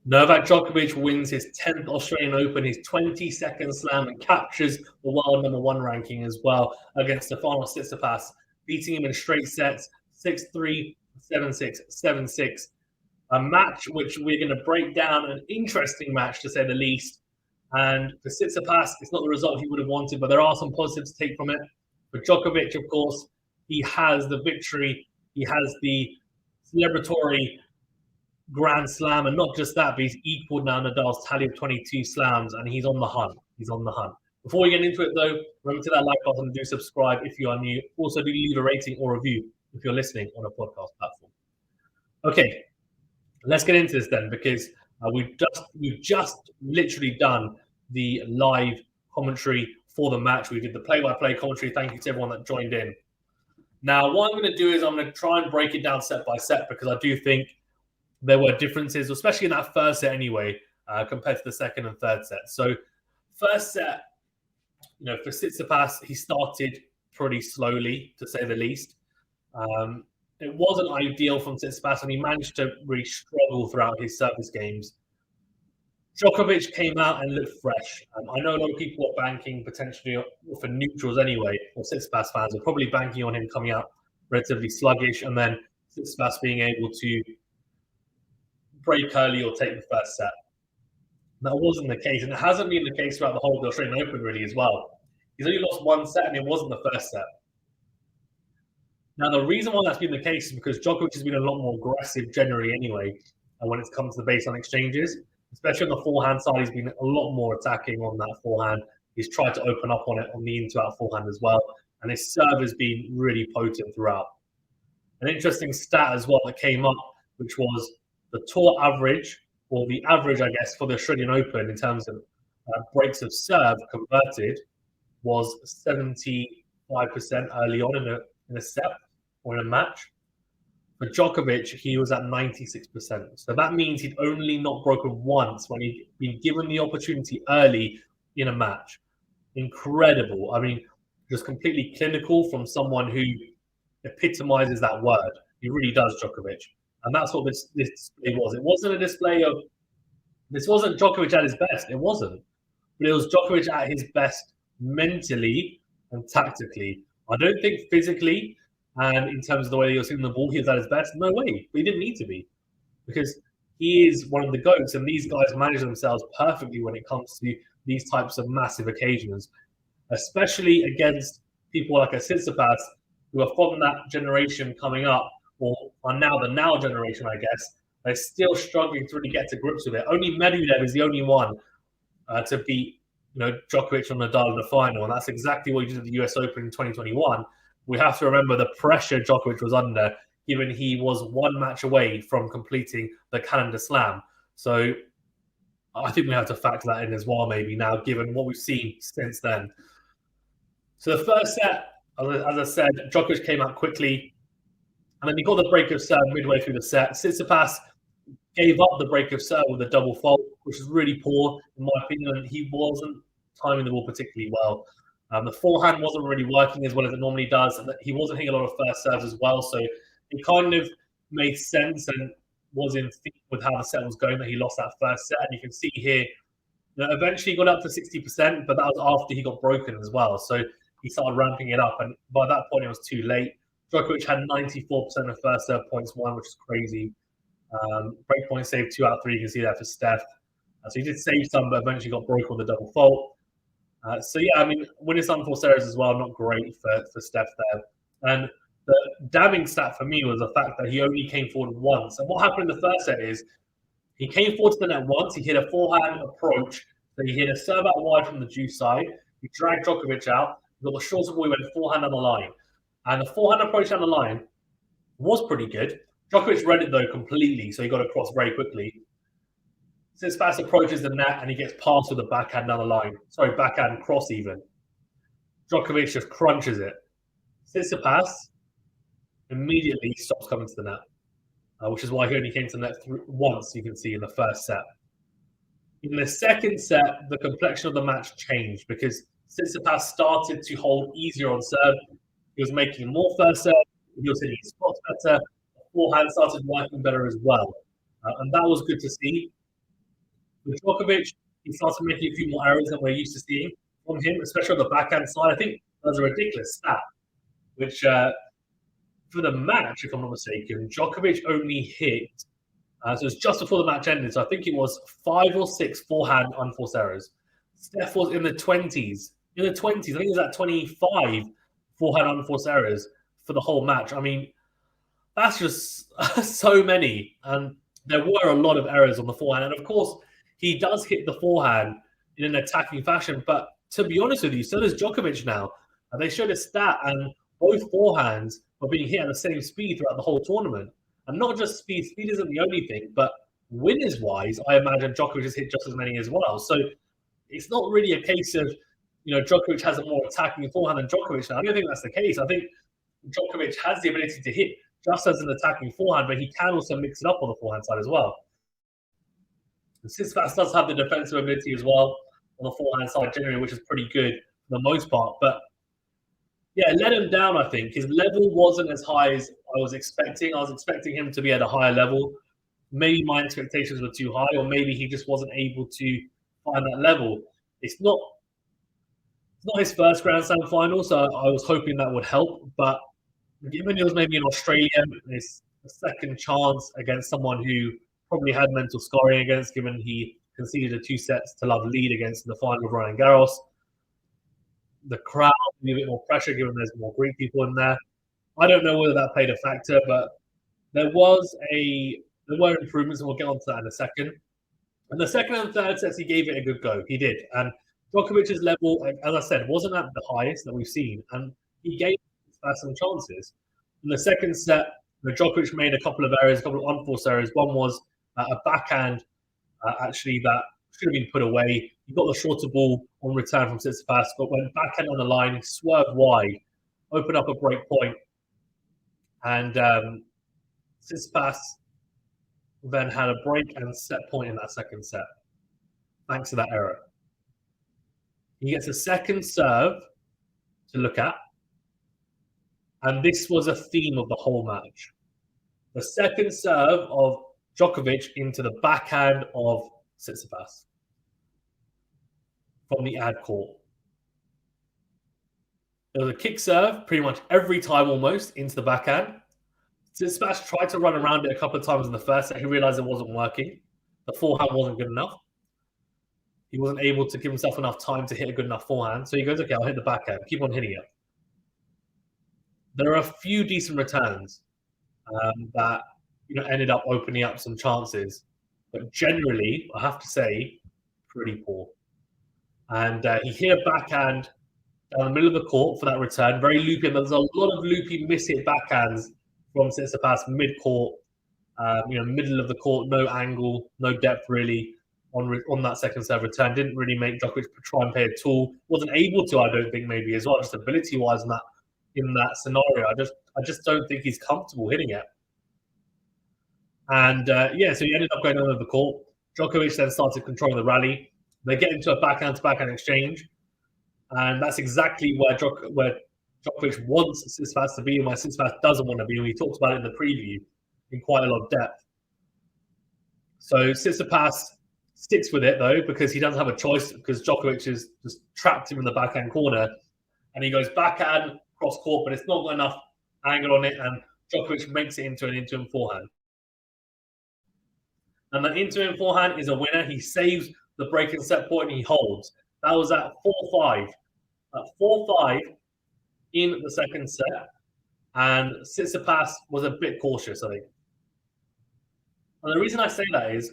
Novak Djokovic wins his 10th Australian Open, his 22nd slam, and captures the world number 1 ranking as well against Stefanos Tsitsipas, beating him in straight sets 6-3, 7-6, 7-6. A match which we're going to break down, an interesting match to say the least. And for Tsitsipas, it's not the result he would have wanted, but there are some positives to take from it. For Djokovic, of course, he has the victory, he has the celebratory Grand Slam, and not just that, but he's equaled now Nadal's tally of 22 slams, and he's on the hunt. He's on the hunt. Before we get into it, though, remember to that like button and do subscribe if you are new. Also, do leave a rating or review if you're listening on a podcast platform. Okay, let's get into this then, because we've just literally done the live commentary for the match. We did the play-by-play commentary. Thank you to everyone that joined in. Now, what I'm going to do is I'm going to try and break it down set by set, because I do think there were differences, especially in that first set anyway, compared to the second and third set. So first set, for Tsitsipas, he started pretty slowly, to say the least. It wasn't ideal from Tsitsipas, and he managed to really struggle throughout his service games. Djokovic came out and looked fresh. I know a lot of people are banking potentially for neutrals anyway, or Tsitsipas fans are probably banking on him coming out relatively sluggish, and then Tsitsipas being able to break early or take the first set. That wasn't the case, and it hasn't been the case throughout the whole of the Australian Open really as well. He's only lost one set, and it wasn't the first set. Now, the reason why that's been the case is because Djokovic has been a lot more aggressive generally anyway, and when it comes to the baseline exchanges, especially on the forehand side, he's been a lot more attacking on that forehand. He's tried to open up on it on the in-to-out forehand as well, and his serve has been really potent throughout. An interesting stat as well that came up, which was the tour average, or the average, I guess, for the Australian Open in terms of breaks of serve converted was 75% early on in a set or in a match. For Djokovic, he was at 96%. So that means he'd only not broken once when he'd been given the opportunity early in a match. Incredible. I mean, just completely clinical from someone who epitomizes that word. He really does, Djokovic. And that's what this display was. It wasn't a display of, this wasn't Djokovic at his best. It wasn't. But it was Djokovic at his best mentally and tactically. I don't think physically and in terms of the way he was hitting the ball, he was at his best. No way. But he didn't need to be. Because he is one of the GOATs, and these guys manage themselves perfectly when it comes to these types of massive occasions, especially against people like a Tsitsipas, who are from that generation coming up, or are now the now generation, I guess. They're still struggling to really get to grips with it. Only Medvedev is the only one to beat Djokovic and Nadal in the final, and that's exactly what he did at the US Open in 2021. We have to remember the pressure Djokovic was under, given he was one match away from completing the calendar slam. So I think we have to factor that in as well, maybe now, given what we've seen since then. So the first set, as I said, Djokovic came out quickly, and then he got the break of serve midway through the set. Tsitsipas gave up the break of serve with a double fault, which was really poor, in my opinion, and he wasn't timing the ball particularly well. The forehand wasn't really working as well as it normally does, and he wasn't hitting a lot of first serves as well, so it kind of made sense and was in sync with how the set was going that he lost that first set. And you can see here that eventually he got up to 60%, but that was after he got broken as well. So he started ramping it up, and by that point it was too late. Djokovic had 94% of first serve points won, which is crazy. Break point saved 2 out of 3. You can see that for Steph. So he did save some, but eventually got broken with a double fault. So yeah, I mean, winning some full serves as well, not great for Steph there. And the damning stat for me was the fact that he only came forward once. And what happened in the first set is he came forward to the net once. He hit a forehand approach. So he hit a serve out wide from the juice side. He dragged Djokovic out. He got the shorter ball. He went forehand on the line. And the forehand approach down the line was pretty good. Djokovic read it, though, completely. So he got across very quickly. Tsitsipas approaches the net and he gets past with a backhand down the line. Sorry, backhand cross even. Djokovic just crunches it. Tsitsipas immediately stops coming to the net, which is why he only came to the net once, you can see, in the first set. In the second set, the complexion of the match changed because Tsitsipas started to hold easier on serve. He was making more first serve. He was hitting his spots better. The forehand started working better as well. And that was good to see. With Djokovic, he started making a few more errors than we're used to seeing from him, especially on the backhand side. I think there's a ridiculous stat, which for the match, if I'm not mistaken, Djokovic only hit, so it's just before the match ended, so I think it was 5 or 6 forehand unforced errors. Steph was in the 20s. In the 20s, I think it was at 25 forehand unforced errors for the whole match. I mean, that's just so many. And there were a lot of errors on the forehand. And of course, he does hit the forehand in an attacking fashion. But to be honest with you, so does Djokovic now. And they showed a stat, and both forehands were being hit at the same speed throughout the whole tournament. And not just speed. Speed isn't the only thing, but winners-wise, I imagine Djokovic has hit just as many as well. So it's not really a case of, Djokovic has a more attacking forehand than Djokovic now. I don't think that's the case. I think Djokovic has the ability to hit just as an attacking forehand, but he can also mix it up on the forehand side as well. And Tsitsipas does have the defensive ability as well on the forehand side generally, which is pretty good for the most part. But yeah, let him down, I think. His level wasn't as high as I was expecting. I was expecting him to be at a higher level. Maybe my expectations were too high, or maybe he just wasn't able to find that level. It's not his first Grand Slam final, so I was hoping that would help. But given it was maybe in Australia, it's a second chance against someone who probably had mental scarring against, given he conceded a 2-sets-to-love lead against in the final of Roland Garros. The crowd need a bit more pressure, given there's more Greek people in there. I don't know whether that played a factor, but there were improvements, and we'll get onto that in a second. And the second and third sets, he gave it a good go. He did. And Djokovic's level, as I said, wasn't at the highest that we've seen. And he gave some chances. In the second set, Djokovic made a couple of errors, a couple of unforced errors. One was a backhand, actually, that should have been put away. He got the shorter ball on return from Tsitsipas, but went backhand on the line, swerved wide, opened up a break point, and Tsitsipas then had a break and set point in that second set, thanks to that error. He gets a second serve to look at, and this was a theme of the whole match. The second serve of Djokovic into the backhand of Tsitsipas from the ad court. There was a kick serve pretty much every time almost into the backhand. Tsitsipas tried to run around it a couple of times in the first set. He realized it wasn't working. The forehand wasn't good enough. He wasn't able to give himself enough time to hit a good enough forehand. So he goes, okay, I'll hit the backhand. Keep on hitting it. There are a few decent returns that ended up opening up some chances. But generally, I have to say, pretty poor. And he hit a backhand down the middle of the court for that return. Very loopy. There's a lot of loopy miss-hit backhands from Tsitsipas mid-court, middle of the court, no angle, no depth really on that second serve return. Didn't really make Djokovic try and play at all. Wasn't able to, I don't think, maybe as well, just ability-wise in that scenario. I just don't think he's comfortable hitting it. And so he ended up going over the court. Djokovic then started controlling the rally. They get into a backhand-to-backhand exchange, and that's exactly where Djokovic wants Tsitsipas to be, and where Tsitsipas doesn't want to be. And we talked about it in the preview in quite a lot of depth. So Tsitsipas sticks with it, though, because he doesn't have a choice, because Djokovic is just trapped him in the backhand corner. And he goes backhand, cross court, but it's not got enough angle on it, and Djokovic makes it into an into-him forehand. And the into-him forehand is a winner. He saves the break and set point, and he holds. That was at 4-5. At 4-5 in the second set, and Tsitsipas was a bit cautious, I think. And the reason I say that is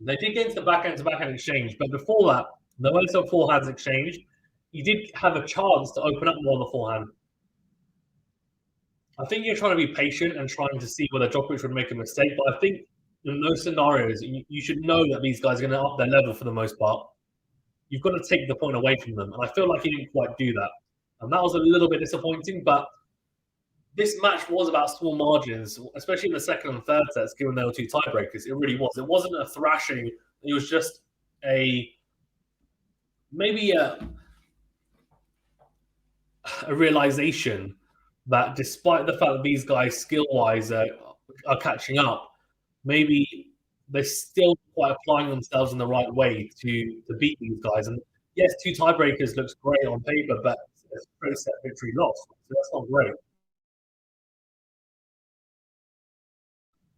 they did get into the backhand-to-backhand exchange, but before that, there were some forehands exchanged. He did have a chance to open up more on the forehand. I think you're trying to be patient and trying to see whether Djokovic would make a mistake, but I think in those scenarios, you should know that these guys are going to up their level for the most part. You've got to take the point away from them, and I feel like he didn't quite do that. And that was a little bit disappointing, but this match was about small margins, especially in the second and third sets, given there were two tiebreakers. It really was. It wasn't a thrashing. It was just maybe a realization that despite the fact that these guys skill-wise are catching up, maybe they're still quite applying themselves in the right way to beat these guys. And yes, 2 tiebreakers looks great on paper, but a straight set victory loss, so that's not great.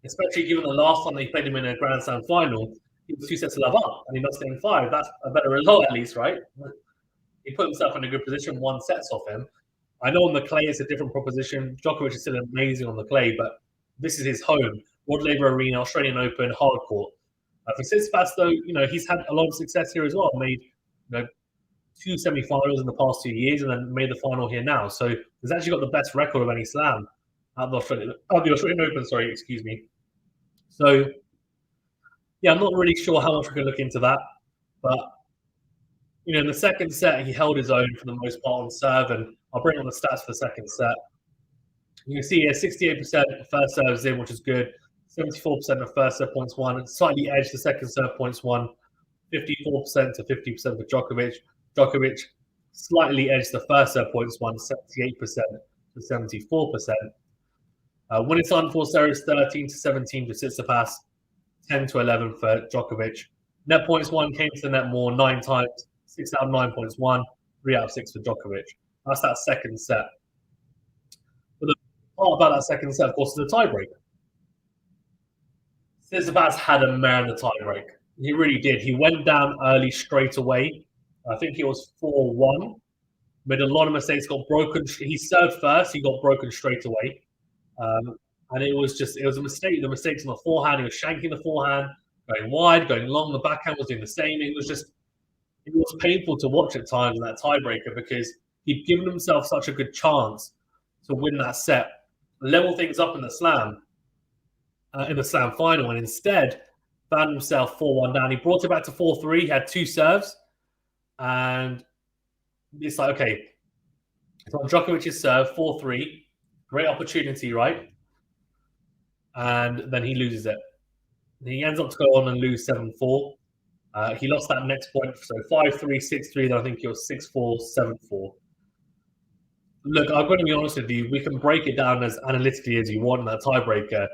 Especially given the last time they played him in a Grand Slam final, he was 2 sets to love up, and he lost it in 5. That's a better result, at least, right? He put himself in a good position, 1 sets off him. I know on the clay it's a different proposition. Djokovic is still amazing on the clay, but this is his home. Rod Laver Arena, Australian Open, hard court. For Tsitsipas, though, he's had a lot of success here as well. Made 2 semi-finals in the past 2 years, and then made the final here now. So he's actually got the best record of any slam at the Australian Open. Sorry, excuse me. So yeah, I'm not really sure how much we can look into that, but in the second set he held his own for the most part on serve, and I'll bring on the stats for the second set. You can see here 68% first serves in, which is good. 74% of first serve points won, slightly edged the second serve points won. 54% to 50% for Djokovic. Djokovic slightly edged the first serve points won, 78% to 74%. Winning time for serves 13 to 17 for Tsitsipas, 10 to 11 for Djokovic. Net points won came to the net more 9 times, 6 out of 9 points won, 3 out of 6 for Djokovic. That's that second set. But the part about that second set, of course, is the tiebreaker. Tsitsipas had a man the tiebreak. He really did. He went down early straight away. I think it was 4-1. Made a lot of mistakes, got broken. He served first. He got broken straight away. And it was a mistake. The mistakes on the forehand. He was shanking the forehand, going wide, going long. The backhand was doing the same. It was painful to watch at times in that tiebreaker because he'd given himself such a good chance to win that set, level things up in the slam final, and instead found himself 4-1 down. He brought it back to 4-3. He had 2 serves, and it's like, okay, it's on Djokovic's serve, 4-3. Great opportunity, right? And then he loses it. He ends up to go on and lose 7-4. He lost that next point, so 5-3, 6-3, then I think it was 6-4, 7-4. Look, I'm going to be honest with you. We can break it down as analytically as you want in that tiebreaker.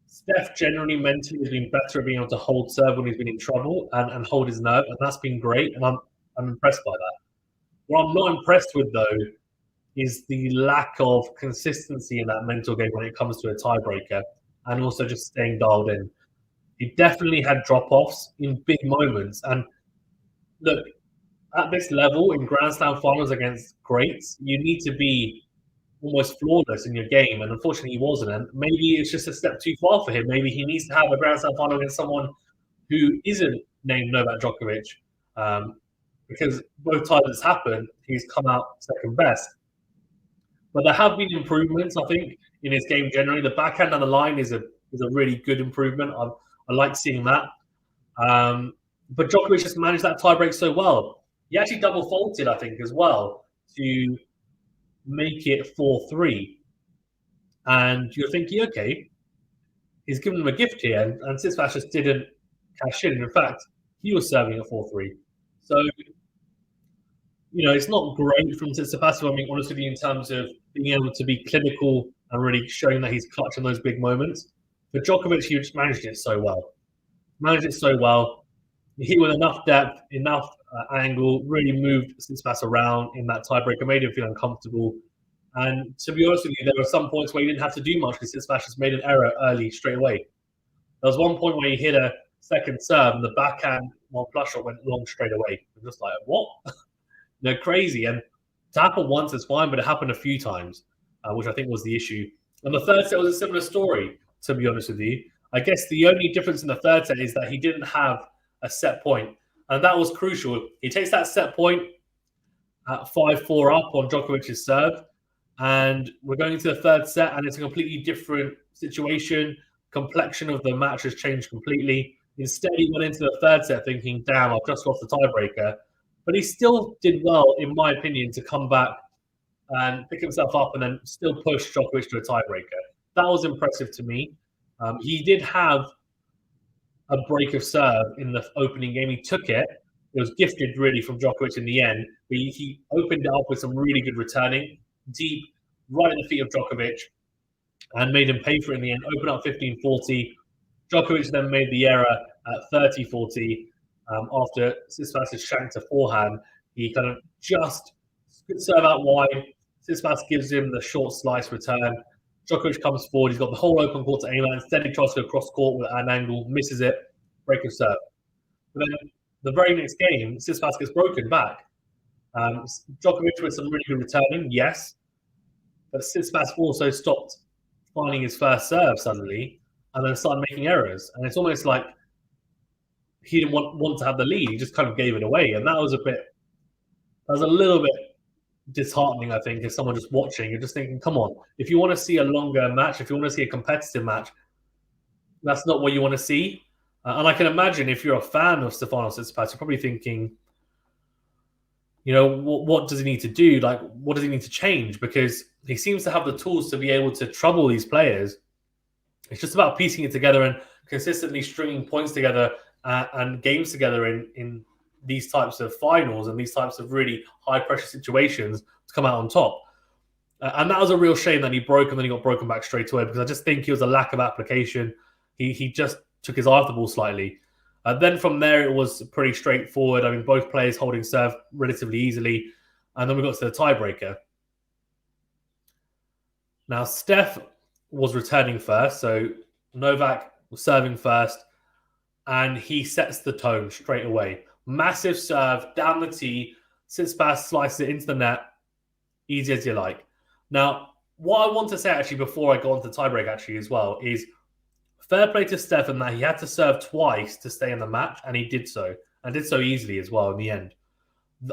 Steph generally mentally has been better at being able to hold serve when he's been in trouble and hold his nerve, and that's been great, and I'm impressed by that. What I'm not impressed with, though, is the lack of consistency in that mental game when it comes to a tiebreaker, and also just staying dialed in. He definitely had drop-offs in big moments, and look, at this level in Grand Slam finals against greats, you need to be almost flawless in your game, and unfortunately he wasn't. And maybe it's just a step too far for him. Maybe he needs to have a Grand Slam final against someone who isn't named Novak Djokovic, because both times it's happened, he's come out second best. But there have been improvements, I think, in his game generally. The backhand on the line is a really good improvement. I like seeing that. But Djokovic just managed that tiebreak so well. He actually double faulted, I think, as well, to make it 4-3. And you're thinking, okay, he's given him a gift here, and Tsitsipas just didn't cash in. In fact, he was serving at 4-3. So, it's not great from Tsitsipas, if I'm being honest with you, in terms of being able to be clinical and really showing that he's clutch in those big moments. But Djokovic, he just managed it so well. He with enough depth, enough angle, really moved Tsitsipas around in that tiebreaker, made him feel uncomfortable. And to be honest with you, there were some points where he didn't have to do much because Tsitsipas just made an error early straight away. There was one point where he hit a second serve and the backhand one flush shot went long straight away. I'm just like, what? Crazy. And to happen once is fine, but it happened a few times, which I think was the issue. And the third set was a similar story, to be honest with you. I guess the only difference in the third set is that he didn't have a set point, and that was crucial. He takes that set point at 5-4 up on Djokovic's serve, and we're going into the third set, and it's a completely different situation. Complexion of the match has changed completely. Instead, he went into the third set thinking, damn, I've just lost the tiebreaker. But he still did well, in my opinion, to come back and pick himself up and then still push Djokovic to a tiebreaker. That was impressive to me. He did have a break of serve in the opening game. He took it. It was gifted, really, from Djokovic in the end. But he opened it up with some really good returning, deep, right at the feet of Djokovic, and made him pay for it in the end. Opened up 15-40. Djokovic then made the error at 30-40. After Tsitsipas is shanked to forehand, he kind of just serve out wide. Tsitsipas gives him the short slice return. Djokovic comes forward. He's got the whole open court to aim at. Instead, he tries to go cross court with an angle, misses it, break of serve. But then the very next game, Tsitsipas gets broken back. Djokovic with some really good returning, yes. But Tsitsipas also stopped finding his first serve suddenly and then started making errors. And it's almost like he didn't want to have the lead. He just kind of gave it away. And that was a little bit disheartening, I think, as someone just watching. You're just thinking, come on, if you want to see a longer match, if you want to see a competitive match, that's not what you want to see. And I can imagine if you're a fan of Stefanos Tsitsipas, you're probably thinking, what does he need to do? Like, what does he need to change? Because he seems to have the tools to be able to trouble these players. It's just about piecing it together and consistently stringing points together and games together in these types of finals and these types of really high-pressure situations to come out on top. And that was a real shame that he broke and then he got broken back straight away, because I just think it was a lack of application. He just took his eye off the ball slightly. Then from there, it was pretty straightforward. I mean, both players holding serve relatively easily. And then we got to the tiebreaker. Now, Steph was returning first. So Novak was serving first. And he sets the tone straight away. Massive serve down the tee. Tsitsipas slices it into the net. Easy as you like. Now, what I want to say actually before I go on to tiebreak actually as well is fair play to Steph in that he had to serve twice to stay in the match, and he did so. And did so easily as well in the end.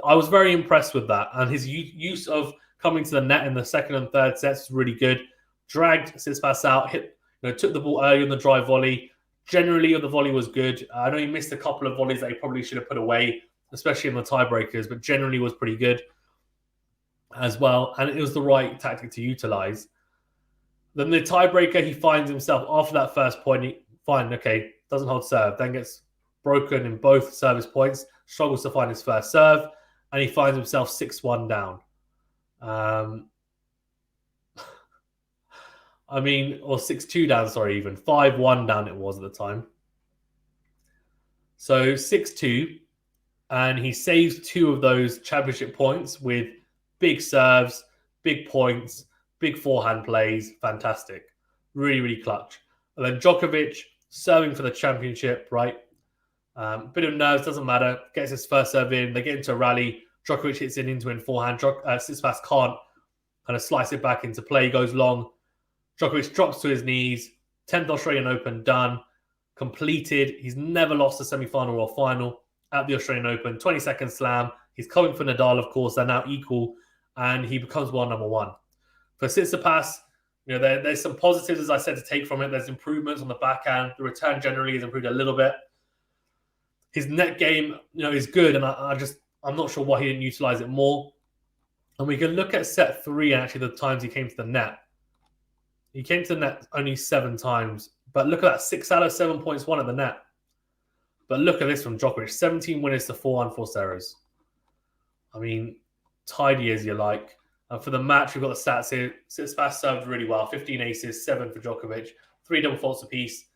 I was very impressed with that. And his use of coming to the net in the second and third sets was really good. Dragged Tsitsipas out, took the ball early on the drive volley. Generally, the volley was good. I know he missed a couple of volleys that he probably should have put away, especially in the tiebreakers, but generally was pretty good as well. And it was the right tactic to utilize. Then the tiebreaker, he finds himself after that first point, doesn't hold serve, then gets broken in both service points, struggles to find his first serve, and he finds himself 6-1 down. Or 6-2 down, even. 5-1 down it was at the time. So 6-2, and he saves 2 of those championship points with big serves, big points, big forehand plays. Fantastic. Really, really clutch. And then Djokovic serving for the championship, right? Bit of nerves, doesn't matter. Gets his first serve in. They get into a rally. Djokovic hits it into in forehand. Tsitsipas can't kind of slice it back into play. He goes long. Djokovic drops to his knees. 10th Australian Open done. Completed. He's never lost a semi-final or final at the Australian Open. 22nd slam. He's coming for Nadal, of course. They're now equal. And he becomes world number 1. For Tsitsipas, there's some positives, as I said, to take from it. There's improvements on the backhand. The return generally has improved a little bit. His net game, is good. And I'm not sure why he didn't utilize it more. And we can look at set 3 and actually the times he came to the net. He came to the net only 7 times. But look at that, 6 out of 7 points won at the net. But look at this from Djokovic. 17 winners to 4 unforced errors. Tidy as you like. And for the match, we've got the stats here. Tsitsipas served really well. 15 aces, 7 for Djokovic. 3 double faults apiece.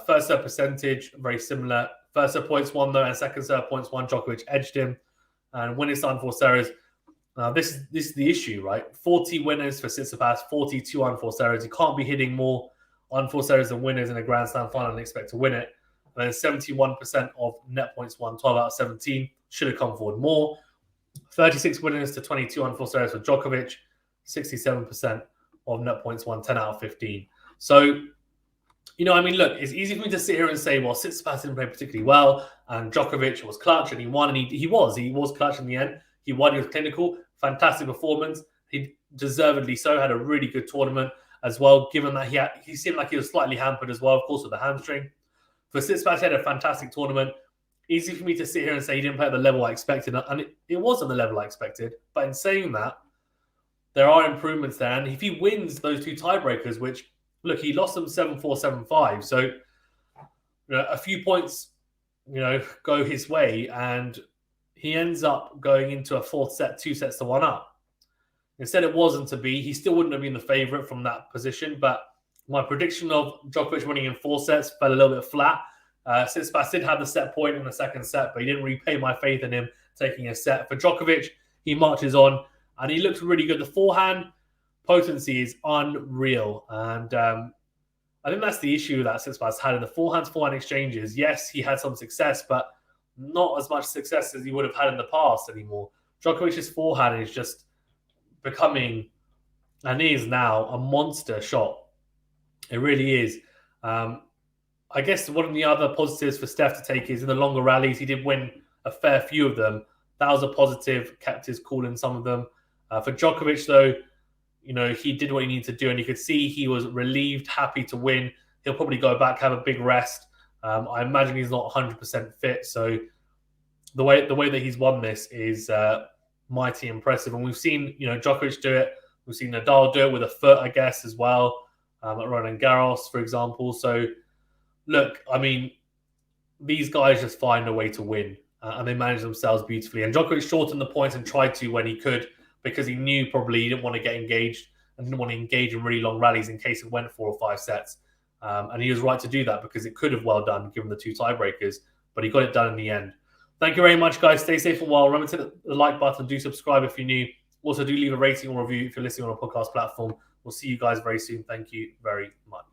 First serve percentage, very similar. First serve points won, though, and second serve points won. Djokovic edged him. And winners to unforced errors. This is the issue, right? 40 winners for Tsitsipas, 42 unforced errors. You can't be hitting more unforced errors than winners in a Grand Slam final and expect to win it. And then 71% of net points won, 12 out of 17. Should have come forward more. 36 winners to 22 unforced errors for Djokovic. 67% of net points won, 10 out of 15. So, look, it's easy for me to sit here and say, well, Tsitsipas didn't play particularly well, and Djokovic was clutch, and he won, and he was clutch in the end. He won, he was clinical, fantastic performance. He deservedly so had a really good tournament as well, given that he seemed like he was slightly hampered as well, of course, with the hamstring. For Tsitsipas, he had a fantastic tournament. Easy for me to sit here and say he didn't play at the level I expected, and it wasn't the level I expected. But in saying that, there are improvements there, and if he wins those 2 tiebreakers, which, look, he lost them 7-4, 7-5, so a few points, go his way, and he ends up going into a 4th set, 2 sets to 1 up. Instead, it wasn't to be. He still wouldn't have been the favourite from that position, but my prediction of Djokovic winning in 4 sets fell a little bit flat, Tsitsipas did have the set point in the second set, but he didn't repay my faith in him taking a set. For Djokovic, he marches on, and he looks really good. The forehand potency is unreal, and I think that's the issue that Tsitsipas had in the forehand exchanges. Yes, he had some success, but not as much success as he would have had in the past anymore. Djokovic's forehand is just becoming, and is now, a monster shot. It really is. I guess one of the other positives for Steph to take is in the longer rallies, he did win a fair few of them. That was a positive, kept his cool in some of them. For Djokovic, though, he did what he needed to do, and you could see he was relieved, happy to win. He'll probably go back, have a big rest. I imagine he's not 100% fit, so the way that he's won this is mighty impressive. And we've seen, Djokovic do it. We've seen Nadal do it with a foot, I guess, as well, at Roland Garros, for example. So, look, I mean, these guys just find a way to win, and they manage themselves beautifully. And Djokovic shortened the points and tried to when he could, because he knew probably he didn't want to get engaged and didn't want to engage in really long rallies in case it went 4 or 5 sets. And he was right to do that because it could have well done given the 2 tiebreakers, but he got it done in the end. Thank you very much, guys. Stay safe and well. Remember to hit the like button. Do subscribe if you're new. Also, do leave a rating or review if you're listening on a podcast platform. We'll see you guys very soon. Thank you very much.